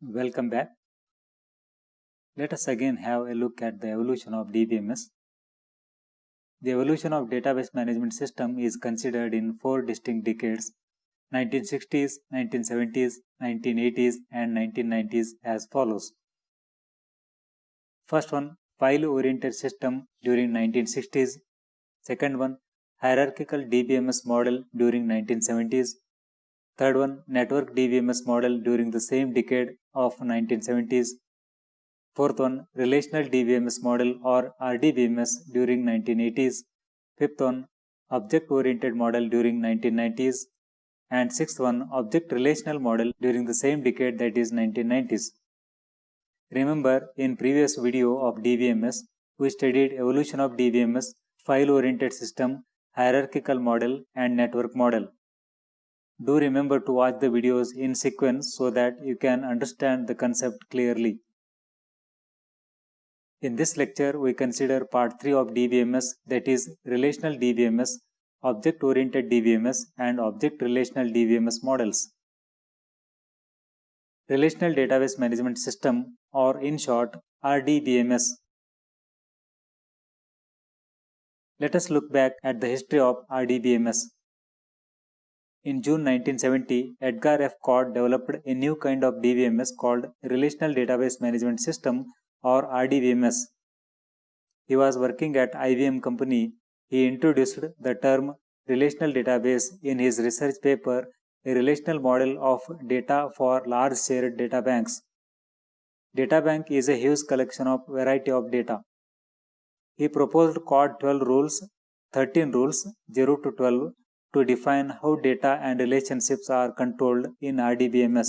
Welcome back. Let us again have a look at the evolution of DBMS. The evolution of database management system is considered in four distinct decades: 1960s, 1970s, 1980s, and 1990s as follows. First one, file-oriented system during 1960s. Second one, hierarchical DBMS model during 1970s. Third one, network DBMS model during the same decade of 1970s. Fourth one, relational DBMS model or RDBMS during 1980s. Fifth one, object-oriented model during 1990s. And sixth one, object relational model during the same decade, that is 1990s. Remember, in previous video of DBMS, we studied evolution of DBMS, file-oriented system, hierarchical model, and network model. Do remember to watch the videos in sequence so that you can understand the concept clearly. In this lecture, we consider part 3 of DBMS, that is relational DBMS, object-oriented DBMS, and object-relational DBMS models. Relational Database Management System, or in short, RDBMS. Let us look back at the history of RDBMS. In June 1970, Edgar F. Codd developed a new kind of DBMS called Relational Database Management System, or RDBMS. He was working at IBM company. He introduced the term relational database in his research paper, A Relational Model of Data for Large Shared Data Banks. Data bank is a huge collection of variety of data. He proposed Codd 13 rules, 0 to 12, to define how data and relationships are controlled in RDBMS.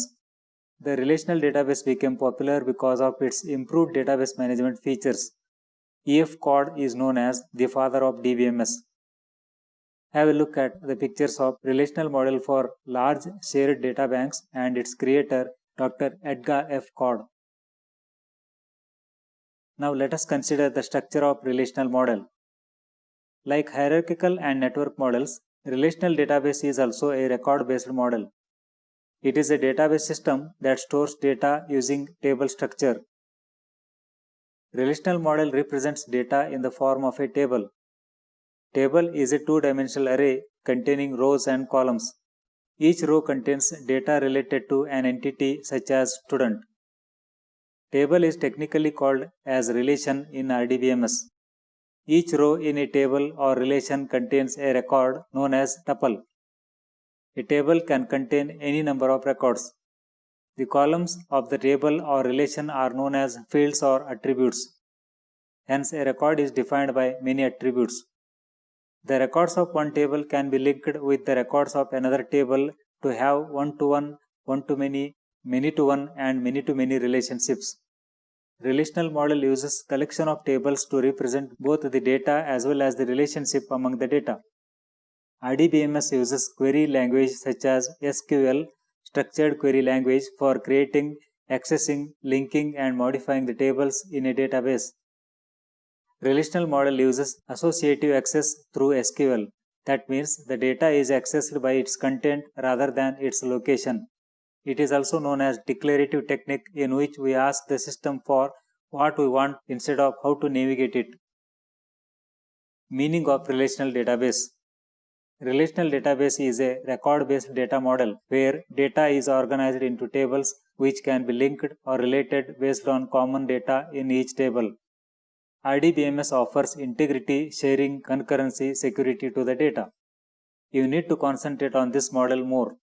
The relational database became popular because of its improved database management features. E.F. Codd is known as the father of DBMS. Have a look at the pictures of relational model for large shared data banks and its creator, Dr. Edgar F. Codd. Now let us consider the structure of relational model. Like hierarchical and network models, relational database is also a record-based model. It is a database system that stores data using table structure. Relational model represents data in the form of a table. Table is a two-dimensional array containing rows and columns. Each row contains data related to an entity such as student. Table is technically called as relation in RDBMS. Each row in a table or relation contains a record known as tuple. A table can contain any number of records. The columns of the table or relation are known as fields or attributes. Hence, a record is defined by many attributes. The records of one table can be linked with the records of another table to have one-to-one, one-to-many, many-to-one, and many-to-many relationships. Relational model uses collection of tables to represent both the data as well as the relationship among the data. RDBMS uses query language such as SQL, structured query language, for creating, accessing, linking, and modifying the tables in a database. Relational model uses associative access through SQL. That means the data is accessed by its content rather than its location. It is also known as declarative technique, in which we ask the system for what we want instead of how to navigate it. Meaning of relational database. Relational database is a record-based data model where data is organized into tables which can be linked or related based on common data in each table. RDBMS offers integrity, sharing, concurrency, security to the data. You need to concentrate on this model more.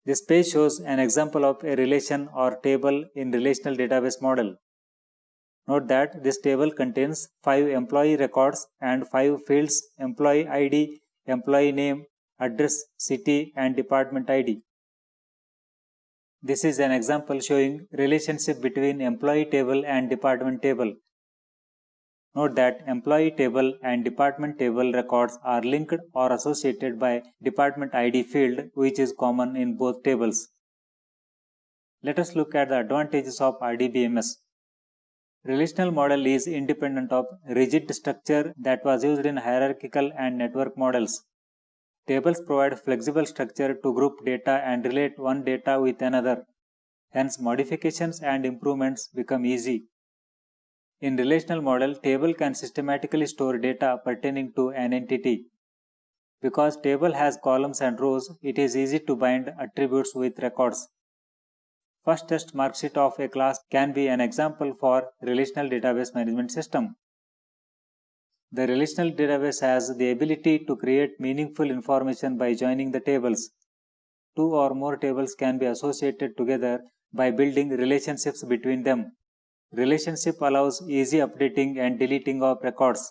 This page shows an example of a relation or table in relational database model. Note that this table contains 5 employee records and 5 fields: employee ID, employee name, address, city, and department ID. This is an example showing relationship between employee table and department table. Note that employee table and department table records are linked or associated by department ID field, which is common in both tables. Let us look at the advantages of RDBMS. Relational model is independent of rigid structure that was used in hierarchical and network models. Tables provide flexible structure to group data and relate one data with another. Hence, modifications and improvements become easy. In relational model, table can systematically store data pertaining to an entity. Because table has columns and rows, it is easy to bind attributes with records. First test marksheet of a class can be an example for relational database management system. The relational database has the ability to create meaningful information by joining the tables. Two or more tables can be associated together by building relationships between them. Relationship allows easy updating and deleting of records.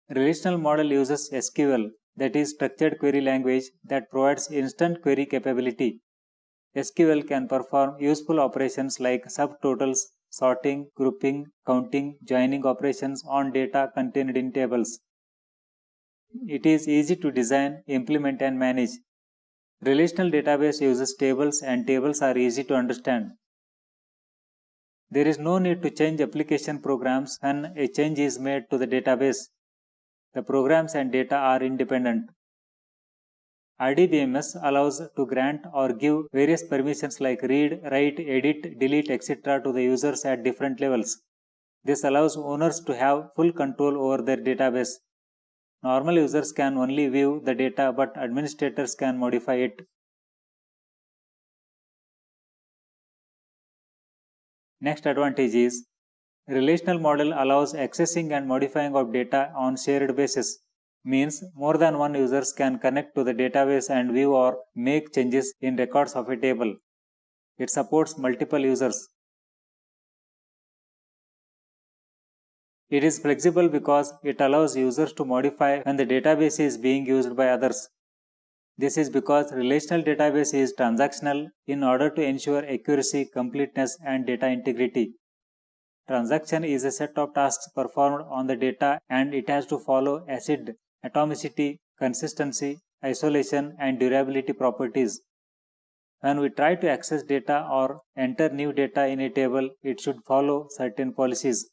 Relational model uses SQL, that is structured query language, that provides instant query capability. SQL can perform useful operations like subtotals, sorting, grouping, counting, joining operations on data contained in tables. It is easy to design, implement and manage. Relational database uses tables and tables are easy to understand. There is no need to change application programs when a change is made to the database. The programs and data are independent. RDBMS allows to grant or give various permissions like read, write, edit, delete, etc. to the users at different levels. This allows owners to have full control over their database. Normal users can only view the data, but administrators can modify it. Next advantage is relational model allows accessing and modifying of data on shared basis. Means more than one users can connect to the database and view or make changes in records of a table. It supports multiple users. It is flexible because it allows users to modify when the database is being used by others. This is because relational database is transactional in order to ensure accuracy, completeness and data integrity. Transaction is a set of tasks performed on the data and it has to follow ACID, atomicity, consistency, isolation and durability properties. When we try to access data or enter new data in a table, it should follow certain policies.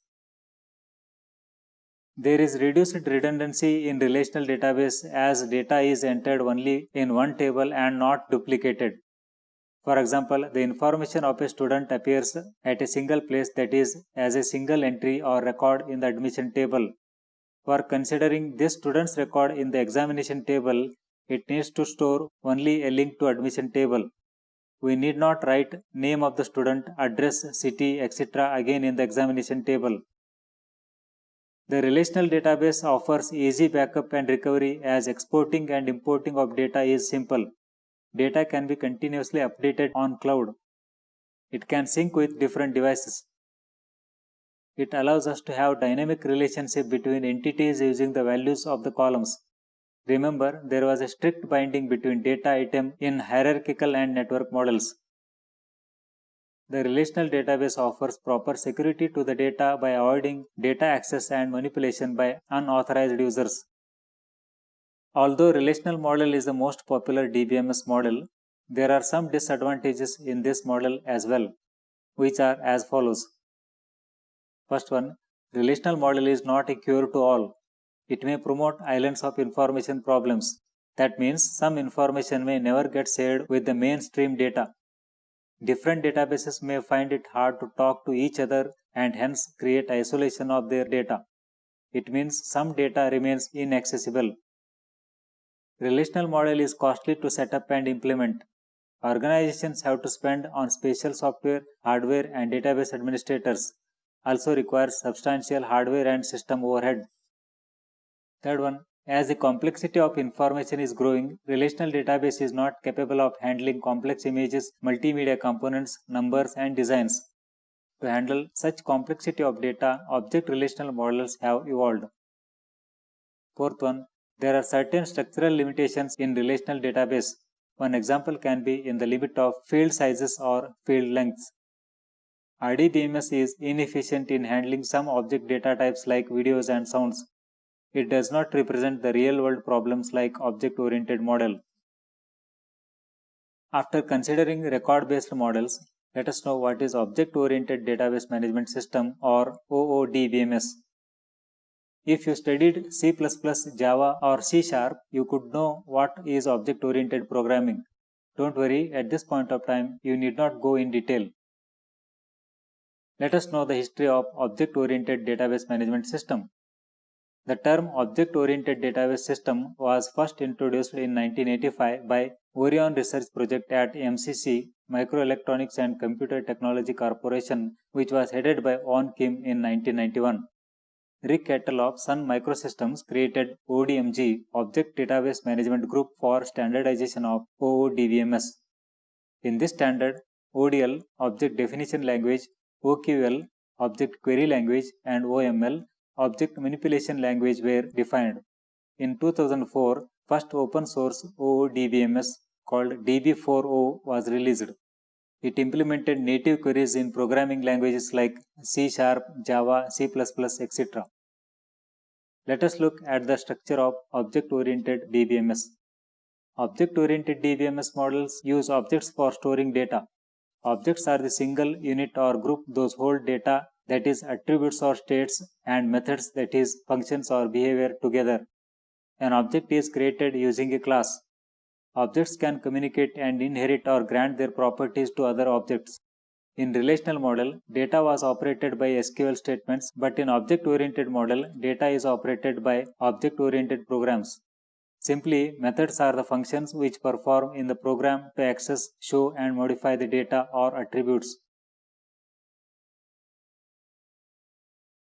There is reduced redundancy in relational database as data is entered only in one table and not duplicated. For example, the information of a student appears at a single place, that is, as a single entry or record in the admission table. For considering this student's record in the examination table, it needs to store only a link to admission table. We need not write name of the student, address, city, etc. again in the examination table. The relational database offers easy backup and recovery as exporting and importing of data is simple. Data can be continuously updated on cloud. It can sync with different devices. It allows us to have dynamic relationship between entities using the values of the columns. Remember, there was a strict binding between data item in hierarchical and network models. The relational database offers proper security to the data by avoiding data access and manipulation by unauthorized users. Although relational model is the most popular DBMS model, there are some disadvantages in this model as well, which are as follows. First one, relational model is not a cure to all. It may promote islands of information problems. That means some information may never get shared with the mainstream data. Different databases may find it hard to talk to each other and hence create isolation of their data. It means some data remains inaccessible. Relational model is costly to set up and implement. Organizations have to spend on special software, hardware and database administrators. Also requires substantial hardware and system overhead. Third one, as the complexity of information is growing, relational database is not capable of handling complex images, multimedia components, numbers and designs. To handle such complexity of data, object relational models have evolved. Fourth one, there are certain structural limitations in relational database. One example can be in the limit of field sizes or field lengths. RDBMS is inefficient in handling some object data types like videos and sounds. It does not represent the real-world problems like object-oriented model. After considering record-based models, let us know what is Object-Oriented Database Management System or OODBMS. If you studied C++, Java or C Sharp, you could know what is object-oriented programming. Don't worry, at this point of time, you need not go in detail. Let us know the history of object-oriented database management system. The term object-oriented database system was first introduced in 1985 by Orion Research Project at MCC, Microelectronics and Computer Technology Corporation, which was headed by Won Kim in 1991. Rick Kettle of Sun Microsystems created ODMG, Object Database Management Group, for standardization of OODBMS. In this standard, ODL, Object Definition Language, OQL, Object Query Language, and OML, Object Manipulation Language, were defined. In 2004, first open source OODBMS called DB4O was released. It implemented native queries in programming languages like C Sharp, Java, C++, etc. Let us look at the structure of object-oriented DBMS. Object-oriented DBMS models use objects for storing data. Objects are the single unit or group those hold data, that is attributes or states, and methods, that is functions or behavior, together. An object is created using a class. Objects can communicate and inherit or grant their properties to other objects. In relational model, data was operated by SQL statements, but in object-oriented model, data is operated by object-oriented programs. Simply, methods are the functions which perform in the program to access, show, and modify the data or attributes.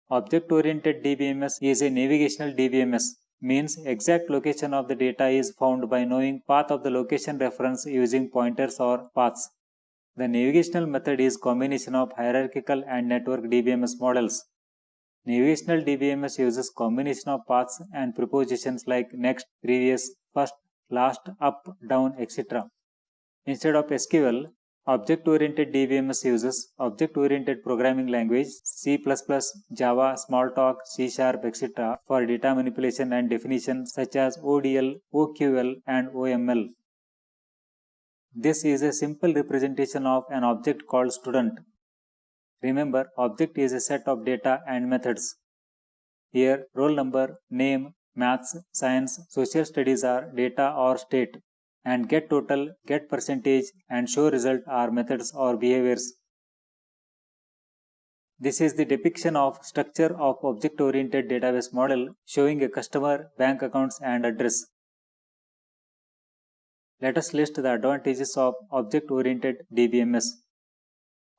Object-oriented DBMS is a navigational DBMS, means exact location of the data is found by knowing path of the location reference using pointers or paths. The navigational method is combination of hierarchical and network DBMS models. Navigational DBMS uses combination of paths and prepositions like next, previous, first, last, up, down, etc. Instead of SQL, object-oriented DBMS uses object-oriented programming language C++, Java, Smalltalk, C Sharp, etc. for data manipulation and definition such as ODL, OQL, and OML. This is a simple representation of an object called student. Remember, object is a set of data and methods. Here, roll number, name, maths, science, social studies are data or state, and get total, get percentage, and show result are methods or behaviors. This is the depiction of structure of object-oriented database model showing a customer, bank accounts, and address. Let us list the advantages of object-oriented DBMS.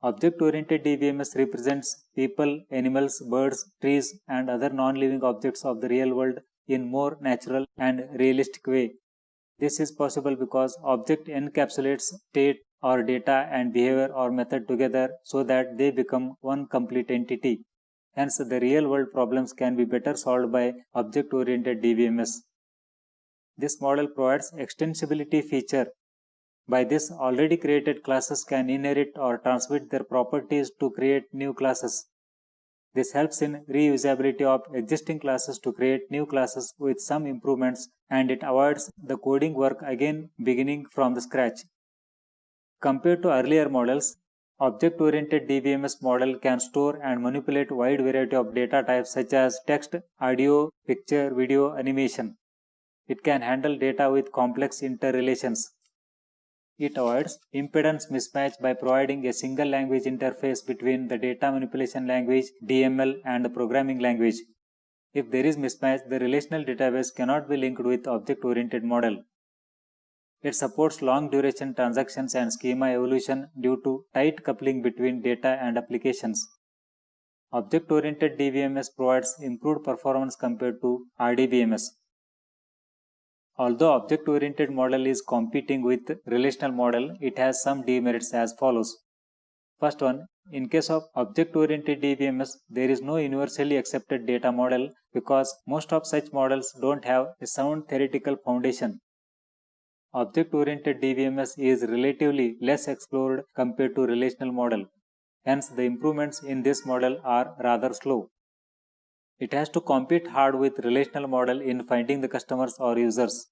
Object-oriented DBMS represents people, animals, birds, trees, and other non-living objects of the real world in more natural and realistic way. This is possible because object encapsulates state or data and behavior or method together so that they become one complete entity. Hence, the real world problems can be better solved by object-oriented DBMS. This model provides extensibility feature. By this, already created classes can inherit or transmit their properties to create new classes. This helps in reusability of existing classes to create new classes with some improvements, and it avoids the coding work again beginning from the scratch. Compared to earlier models, object-oriented DBMS model can store and manipulate wide variety of data types such as text, audio, picture, video, animation. It can handle data with complex interrelations. It avoids impedance mismatch by providing a single language interface between the data manipulation language DML and the programming language. If there is mismatch, the relational database cannot be linked with object-oriented model. It supports long duration transactions and schema evolution due to tight coupling between data and applications. Object-oriented DBMS provides improved performance compared to RDBMS. Although object-oriented model is competing with relational model, it has some demerits as follows. First one, in case of object-oriented DBMS, there is no universally accepted data model because most of such models don't have a sound theoretical foundation. Object-oriented DBMS is relatively less explored compared to relational model. Hence, the improvements in this model are rather slow. It has to compete hard with relational model in finding the customers or users.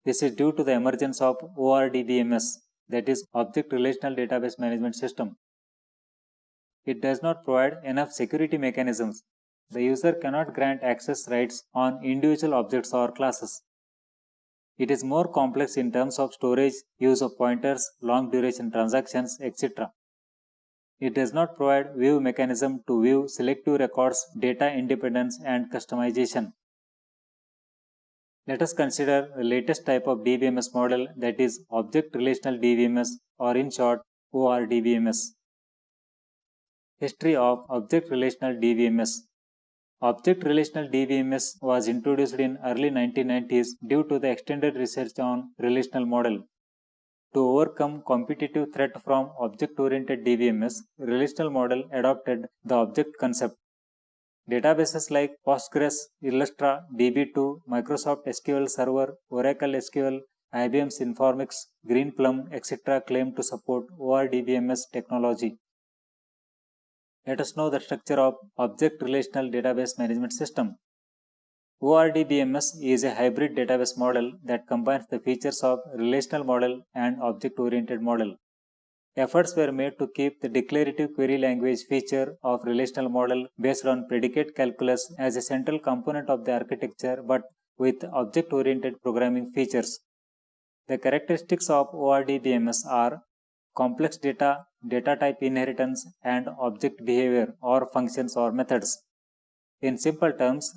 This is due to the emergence of ORDBMS, that is Object Relational Database Management System. It does not provide enough security mechanisms. The user cannot grant access rights on individual objects or classes. It is more complex in terms of storage, use of pointers, long duration transactions, etc. It does not provide view mechanism to view selective records, data independence, and customization. Let us consider the latest type of DBMS model, that is Object Relational DBMS, or in short ORDBMS. History of Object Relational DBMS. Object Relational DBMS was introduced in early 1990s due to the extended research on relational model. To overcome competitive threat from object-oriented DBMS, relational model adopted the object concept. Databases like Postgres, Illustra, DB2, Microsoft SQL Server, Oracle SQL, IBM's Informix, Greenplum, etc. claim to support ORDBMS technology. Let us know the structure of Object Relational Database Management System. ORDBMS is a hybrid database model that combines the features of relational model and object-oriented model. Efforts were made to keep the declarative query language feature of relational model based on predicate calculus as a central component of the architecture, but with object-oriented programming features. The characteristics of ORDBMS are complex data, data type inheritance, and object behavior or functions or methods. In simple terms,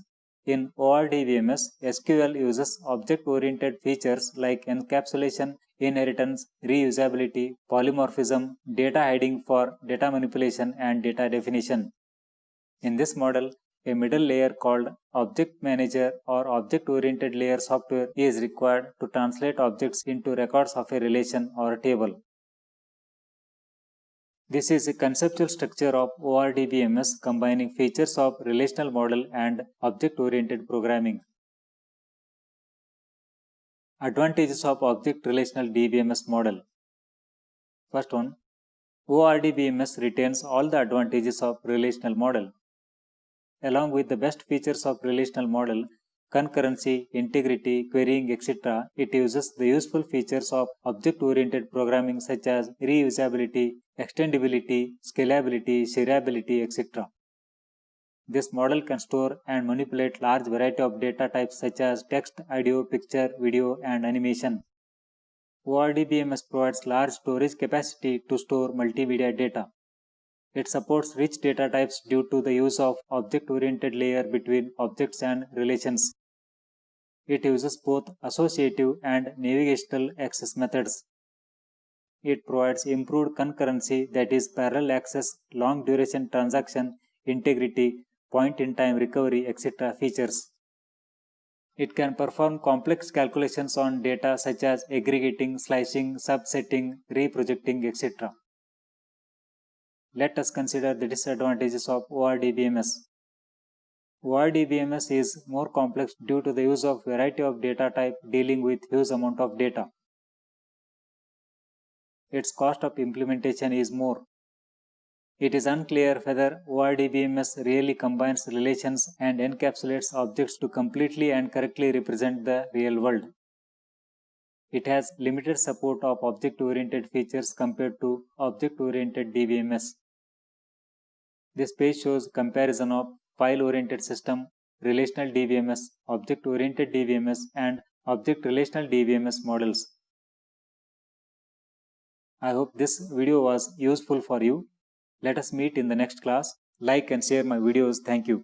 in ORDBMS, SQL uses object-oriented features like encapsulation, inheritance, reusability, polymorphism, data hiding for data manipulation, and data definition. In this model, a middle layer called Object Manager or Object-Oriented Layer software is required to translate objects into records of a relation or a table. This is a conceptual structure of ORDBMS combining features of relational model and object-oriented programming. Advantages of Object Relational DBMS model. First one, ORDBMS retains all the advantages of relational model. Along with the best features of relational model, concurrency, integrity, querying, etc., it uses the useful features of object-oriented programming such as reusability, extendability, scalability, shareability, etc. This model can store and manipulate large variety of data types such as text, audio, picture, video, and animation. ORDBMS provides large storage capacity to store multimedia data. It supports rich data types due to the use of object-oriented layer between objects and relations. It uses both associative and navigational access methods. It provides improved concurrency, that is parallel access, long duration transaction, integrity, point-in-time recovery, etc. features. It can perform complex calculations on data such as aggregating, slicing, subsetting, reprojecting, etc. Let us consider the disadvantages of ORDBMS. ORDBMS is more complex due to the use of variety of data type dealing with huge amount of data. Its cost of implementation is more. It is unclear whether ORDBMS really combines relations and encapsulates objects to completely and correctly represent the real world. It has limited support of object-oriented features compared to object-oriented DBMS. This page shows comparison of file-oriented system, relational DBMS, object-oriented DBMS, and object-relational DBMS models. I hope this video was useful for you. Let us meet in the next class. Like and share my videos. Thank you.